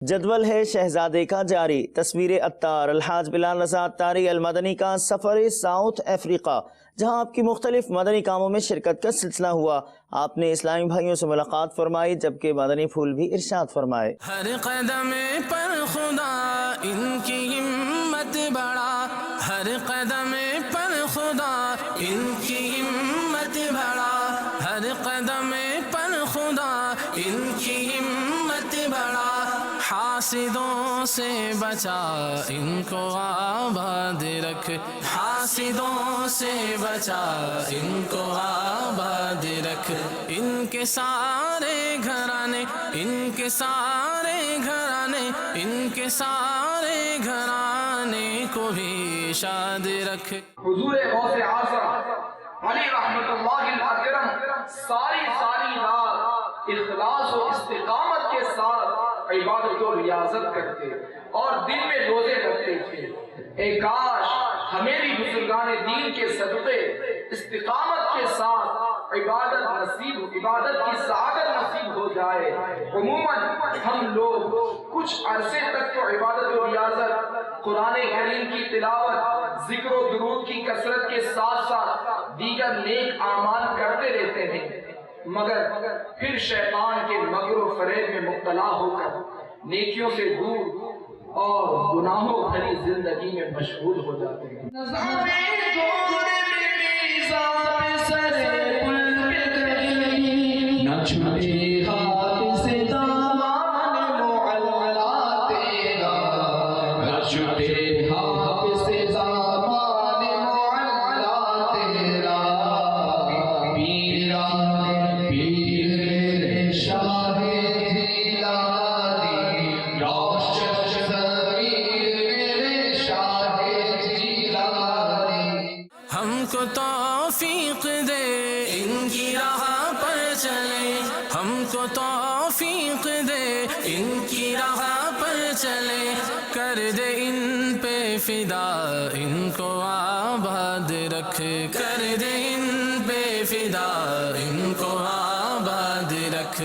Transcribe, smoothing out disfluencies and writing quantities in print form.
جدول ہے شہزادے کا جاری۔ تصویر عطار الحاج بلال رضا عطاری المدنی کا سفر ساؤتھ افریقہ، جہاں آپ کی مختلف مدنی کاموں میں شرکت کا سلسلہ ہوا۔ آپ نے اسلامی بھائیوں سے ملاقات فرمائی، جبکہ مدنی پھول بھی ارشاد فرمائے۔ ہر قدم پر خدا ان کی ہمت بڑھا، ہر قدم پر خدا ان کی ہمت بڑھا، ہر قدم پر خدا ان کی ہمت بڑھا، حاسدوں سے بچا ان کو آباد رکھ، حاسدوں سے بچا ان کو آباد رکھ، ان کے سارے گھرانے، ان کے سارے گھرانے، ان کے سارے گھرانے کو بھی شاد رکھ۔ حضور غوث اعظم علی رحمت اللہ الاکرم ساری رات اخلاص و استقامت کے ساتھ عبادت و ریاضت کرتے اور دن میں روزے رکھتے تھے۔ اے کاش ہمیں بھی بزرگان دین کے صدقے استقامت کے ساتھ عبادت کی سعادت نصیب ہو جائے۔ عموماً ہم لوگ کچھ عرصے تک تو عبادت و ریاضت، قرآن کریم کی تلاوت، ذکر و درود کی کثرت کے ساتھ ساتھ دیگر نیک اعمال کرتے رہتے ہیں، مگر پھر شیطان کے مکر و فریب میں مبتلا ہو کر نیکیوں سے دور اور گناہوں بھری زندگی میں مشغول ہو جاتے ہیں۔ نہ چھوٹے ہاتھ سے دامان معلا تیرا، نہ چھوٹے ہاتھ سے دامان معلا تیرا، پیر شاہ جیلانی، روشن ضمیر میرے شاہ جیلانی۔ ہم کو توفیق دے ان کی راہ پر چلے، ہم کو توفیق دے ان کی راہ پر چلے، کر دے ان پہ فدا ان کو آباد رکھ، کر دے ان پہ فدا ان کو آباد رکھ۔